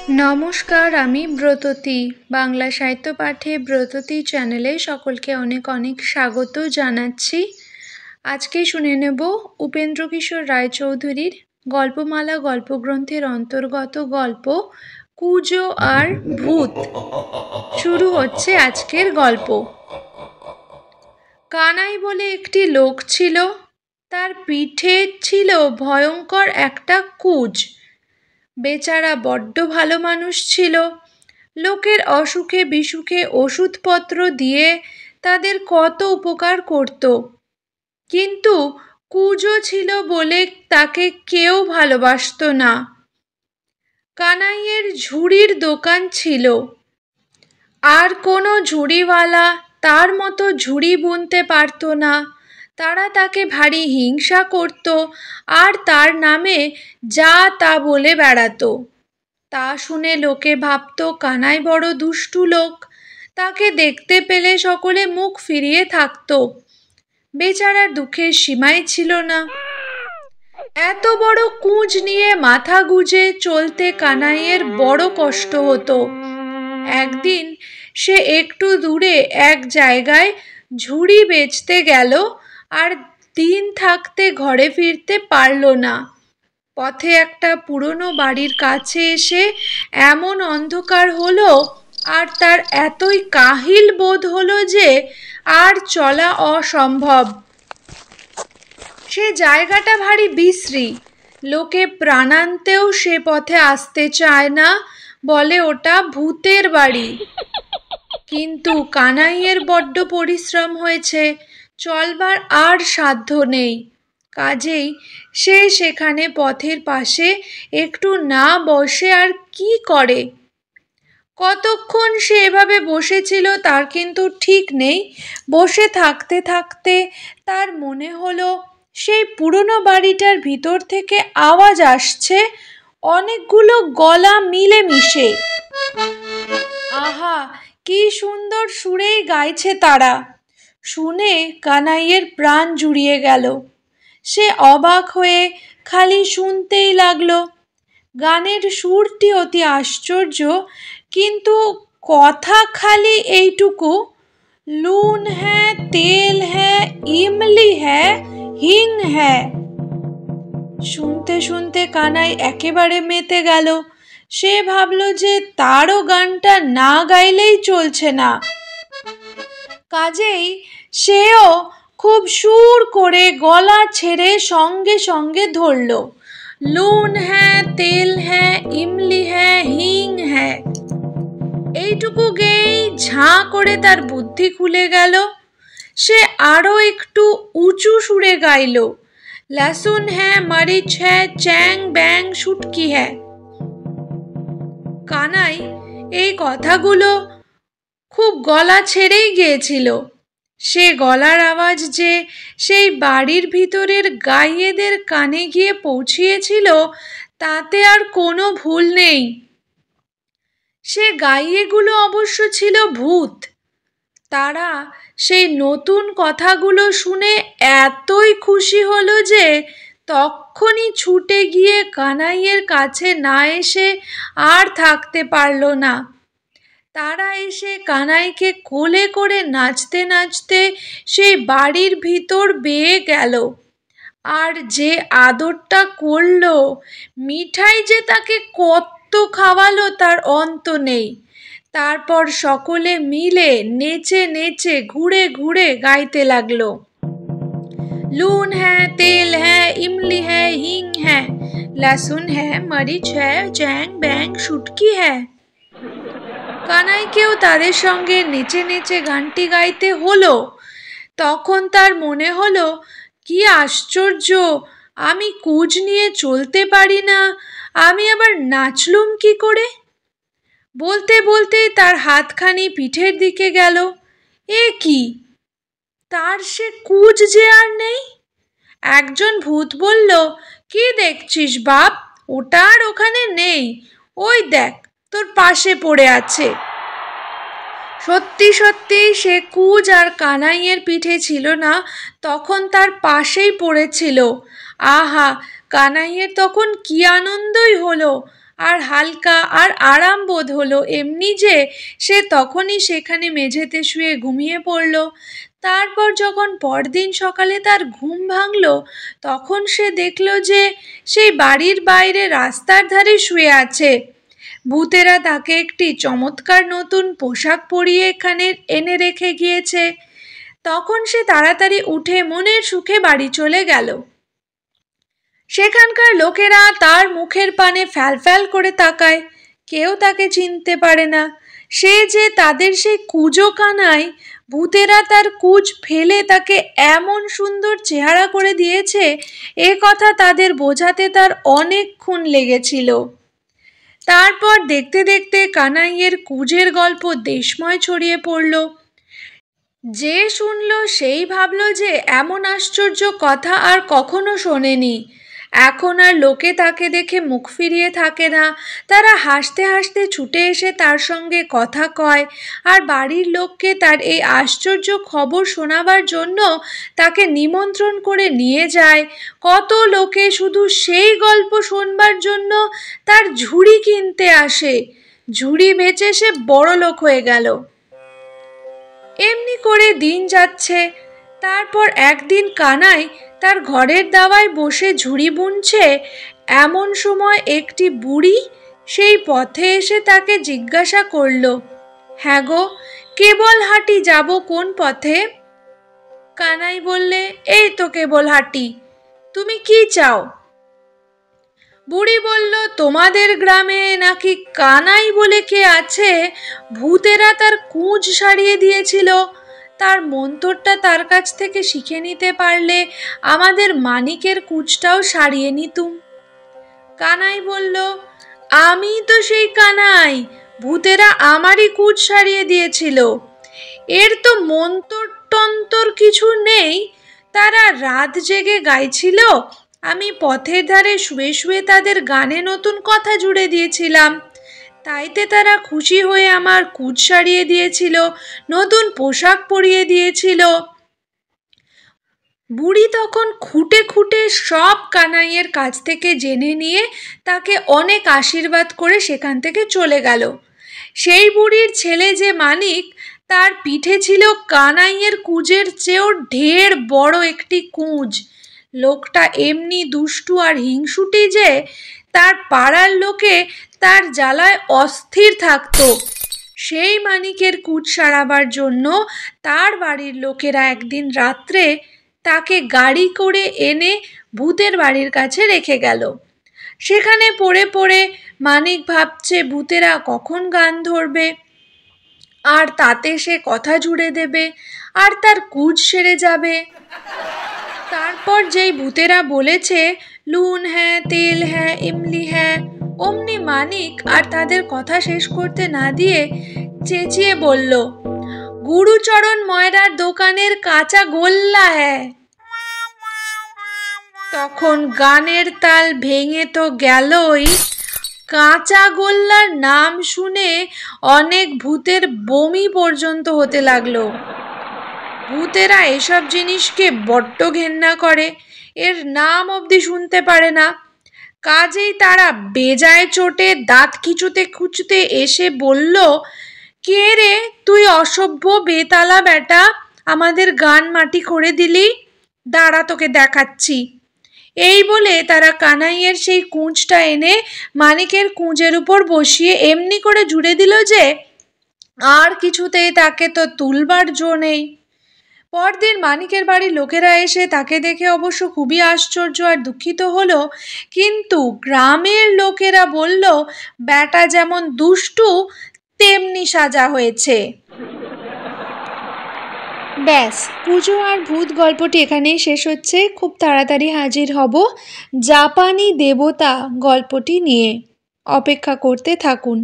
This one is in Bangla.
নমস্কার, আমি ব্রততী। বাংলা সাহিত্য পাঠে ব্রততী চ্যানেলে সকলকে অনেক অনেক স্বাগত জানাচ্ছি। আজকে শুনে নেব উপেন্দ্রকিশোর রায়চৌধুরীর গল্পমালা গল্পগ্রন্থের অন্তর্গত গল্প কুজো আর ভূত। শুরু হচ্ছে আজকের গল্প। কানাই বলে একটি লোক ছিল, তার পিঠে ছিল ভয়ঙ্কর একটা কুজ। বেচারা বড্ড ভালো মানুষ ছিল। লোকের অসুখে বিসুখে ওষুধপত্র দিয়ে তাদের কত উপকার করত। কিন্তু কুজো ছিল বলে তাকে কেউ ভালোবাসত না। কানাইয়ের ঝুড়ির দোকান ছিল, আর কোনো ঝুড়িওয়ালা তার মতো ঝুড়ি বুনতে পারত না। তারা তাকে ভারী হিংসা করত আর তার নামে যা তা বলে বেড়াতো। তা শুনে লোকে ভাবত কানাই বড় দুষ্টু লোক, তাকে দেখতে পেলে সকলে মুখ ফিরিয়ে থাকত। বেচারার দুঃখের সীমাই ছিল না। এত বড় কুঁজ নিয়ে মাথা গুজে চলতে কানাইয়ের বড় কষ্ট হতো। একদিন সে একটু দূরে এক জায়গায় ঝুড়ি বেচতে গেল, আর দিন থাকতে ঘরে ফিরতে পারল না। পথে একটা পুরনো বাড়ির কাছে এসে এমন অন্ধকার হলো আর তার এতই কাহিল বোধ হলো যে আর চলা অসম্ভব। সে জায়গাটা ভারী বিশ্রী, লোকে প্রাণান্তেও সে পথে আসতে চায় না, বলে ওটা ভূতের বাড়ি। কিন্তু কানাইয়ের বড্ড পরিশ্রম হয়েছে, চলবার আর সাধ্য নেই। কাজেই সে সেখানে পথের পাশে একটু না বসে আর কি করে। কতক্ষণ সে এভাবে বসেছিল তার কিন্তু ঠিক নেই। বসে থাকতে থাকতে তার মনে হলো সেই পুরনো বাড়িটার ভিতর থেকে আওয়াজ আসছে, অনেকগুলো গলা মিলেমিশে। আহা, কি সুন্দর সুরেই গাইছে তারা। শুনে কানাইয়ের প্রাণ জুড়িয়ে গেল। সে অবাক হয়ে খালি শুনতেই লাগলো। গানের সুরটি অতি আশ্চর্য, কিন্তু কথা খালি এইটুকু, লুন হ্যাঁ, তেল হ্যাঁ, ইমলি হ্যাঁ, হিং হ্যাঁ। শুনতে শুনতে কানাই একেবারে মেতে গেল। সে ভাবলো যে তারও গানটা না গাইলেই চলছে না। কাজেই সেও খুব সুর করে গলা ছেড়ে সঙ্গে সঙ্গে ধরল, লুন হ্যাঁ, তেল হ্যাঁ, ইমলি হ্যাঁ, হিং হ্যাঁ। এইটুকু গেয়েই ঝাঁ করে তার বুদ্ধি খুলে গেল। সে আরো একটু উঁচু সুরে গাইল, লসুন হ্যাঁ, মরিচ হ্যাঁ, চ্যাং ব্যাং শুটকি হ্যাঁ। কানাই এই কথাগুলো খুব গলা ছেড়েই গিয়েছিল। সে গলার আওয়াজ যে সেই বাড়ির ভিতরের গাইয়েদের কানে গিয়ে পৌঁছিয়েছিল তাতে আর কোনো ভুল নেই। সে গাইয়েগুলো অবশ্য ছিল ভূত। তারা সেই নতুন কথাগুলো শুনে এতই খুশি হলো যে তক্ষুনি ছুটে গিয়ে কানাইয়ের কাছে না এসে আর থাকতে পারল না। তারা এসে কানাইকে কোলে করে নাচতে নাচতে সেই বাড়ির ভিতর বেয়ে গেল। আর যে আদরটা করলো, মিঠাই যে তাকে কত খাওয়ালো তার অন্ত নেই। তারপর সকলে মিলে নেচে নেচে ঘুরে ঘুরে গাইতে লাগলো, লুন হ্যাঁ, তেল হ্যাঁ, ইমলি হ্যাঁ, হিং হ্যাঁ, লসুন হ্যাঁ, মরিচ হ্যাঁ, চ্যাং ব্যাং শুটকি হ্যাঁ। কানাইকেও তাদের সঙ্গে নেচে নেচে গানটি গাইতে হলো। তখন তার মনে হলো, কি আশ্চর্য, আমি কুঁজ নিয়ে চলতে পারি না, আমি আবার নাচলুম কি করে। বলতে বলতে তার হাতখানি পিঠের দিকে গেল। এ কি, তার সে কুঁজ যে আর নেই। একজন ভূত বলল, কি দেখছিস বাপ, ওটা আর ওখানে নেই, ওই দেখ তোর পাশে পড়ে আছে। সত্যি সত্যি সে কুঁজ আর কানাইয়ের পিঠে ছিল না, তখন তার পাশেই পড়েছিল। আহা, কানাইয়ের তখন কি আনন্দই হলো। আর হালকা আর আরাম বোধ হলো, এমনি যে সে তখনই সেখানে মেঝেতে শুয়ে ঘুমিয়ে পড়ল। তারপর যখন পরদিন সকালে তার ঘুম ভাঙল, তখন সে দেখল যে সেই বাড়ির বাইরে রাস্তার ধারে শুয়ে আছে। ভূতেরা তাকে একটি চমৎকার নতুন পোশাক পরিয়ে এখানে এনে রেখে গিয়েছে। তখন সে তাড়াতাড়ি উঠে মনের সুখে বাড়ি চলে গেল। সেখানকার লোকেরা তার মুখের পানে ফ্যালফ্যাল করে তাকায়, কেউ তাকে চিনতে পারে না। সে যে তাদের সেই কুঁজো কানাই। ভূতেরা তার কুঁজ ফেলে তাকে এমন সুন্দর চেহারা করে দিয়েছে, এ কথা তাদের বোঝাতে তার অনেকক্ষণ লেগেছিল। তারপর দেখতে দেখতে কানাইয়ের কুঁজের গল্প দেশময় ছড়িয়ে পড়ল। যে শুনল সেই ভাবল যে এমন আশ্চর্য কথা আর কখনো শোনেনি। এখন আর লোকে তাকে দেখে মুখ ফিরিয়ে থাকে না। তারা হাসতে হাসতে ছুটে এসে তার সঙ্গে কথা কয়, আর বাড়ির লোককে তার এই আশ্চর্য খবর শোনাবার জন্য তাকে নিমন্ত্রণ করে নিয়ে যায়। কত লোকে শুধু সেই গল্প শোনবার জন্য তার ঝুড়ি কিনতে আসে। ঝুড়ি বেচে সে বড়লোক হয়ে গেল। এমনি করে দিন যাচ্ছে। তারপর একদিন কানাই তার ঘরের দাওয়ায় বসে ঝুড়ি বুনছে। এমন সময় একটি বুড়ি সেই পথে এসে তাকে জিজ্ঞাসা করল, হ্যাঁ গো, কেবল হাঁটি যাব কোন পথে? কানাই বললে, এই তো কেবল হাঁটি, তুমি কি চাও? বুড়ি বলল, তোমাদের গ্রামে নাকি কানাই বলে কে আছে, ভূতেরা তার কুঁজ সারিয়ে দিয়েছিল। তার মন্তরটা তার কাছ থেকে শিখে নিতে পারলে আমাদের মানিকের কুঁজটাও সারিয়ে নিতুম। কানাই বলল, আমি তো সেই কানাই, ভূতেরা আমারই কুঁজ সারিয়ে দিয়েছিল। এর তো মন্তর টন্তর কিছু নেই। তারা রাত জেগে গাইছিল, আমি পথের ধারে শুয়ে শুয়ে তাদের গানে নতুন কথা জুড়ে দিয়েছিলাম। তাইতে তারা খুশি হয়ে আমার কুঁজ সারিয়ে দিয়েছিল, নতুন পোশাক পরিয়ে দিয়েছিল। বুড়ি তখন খুঁটে খুঁটে সব কানাইয়ের কাছ থেকে জেনে নিয়ে তাকে অনেক আশীর্বাদ করে সেখান থেকে চলে গেল। সেই বুড়ির ছেলে যে মানিক, তার পিঠে ছিল কানাইয়ের কুঁজের চেয়েও ঢের বড় একটি কুঁজ। লোকটা এমনি দুষ্টু আর হিংসুটি যে তার পাড়ার লোকে তার জ্বালায় অস্থির থাকতো। সেই মানিকের কুঁজ সারাবার জন্য তার বাড়ির লোকেরা একদিন রাত্রে তাকে গাড়ি করে এনে ভূতের বাড়ির কাছে রেখে গেল। সেখানে পড়ে পড়ে মানিক ভাবছে ভূতেরা কখন গান ধরবে, আর তাতে সে কথা জুড়ে দেবে, আর তার কুঁজ সেরে যাবে। তারপর যেই ভূতেরা বলেছে নুন হ্যাঁ, তেল হ্যাঁ, ইমলি হ্যাঁ, অমনি মানিক আর তাদের কথা শেষ করতে না দিয়ে চেঁচিয়ে বলল, গুরুচরণ ময়রার দোকানের কাঁচা গোল্লা হ্যাঁ। তখন গানের তাল ভেঙে তো গেলই। কাঁচা গোল্লার নাম শুনে অনেক ভূতের বমি পর্যন্ত হতে লাগলো। ভূতেরা এসব জিনিসকে বড্ড ঘেন্না করে, এর নাম অবধি শুনতে পারে না। কাজেই তারা বেজায় চোটে দাঁত খিচুতে খুঁচুতে এসে বলল, কে রে তুই অসভ্য বেতালা বেটা, আমাদের গান মাটি করে দিলি, দাঁড়া তোকে দেখাচ্ছি। এই বলে তারা কানাইয়ের সেই কুঁজটা এনে মানিকের কুঁজের উপর বসিয়ে এমনি করে জুড়ে দিল যে আর কিছুতেই তাকে তো তুলবার জো নেই। পরদিন মানিকের বাড়ির লোকেরা এসে তাকে দেখে অবশ্য খুবই আশ্চর্য আর দুঃখিত হলো, কিন্তু গ্রামের লোকেরা বলল, ব্যাটা যেমন দুষ্টু তেমনি সাজা হয়েছে। ব্যাস, পুজো আর ভূত গল্পটি এখানেই শেষ হচ্ছে। খুব তাড়াতাড়ি হাজির হব জাপানি দেবতা গল্পটি নিয়ে, অপেক্ষা করতে থাকুন।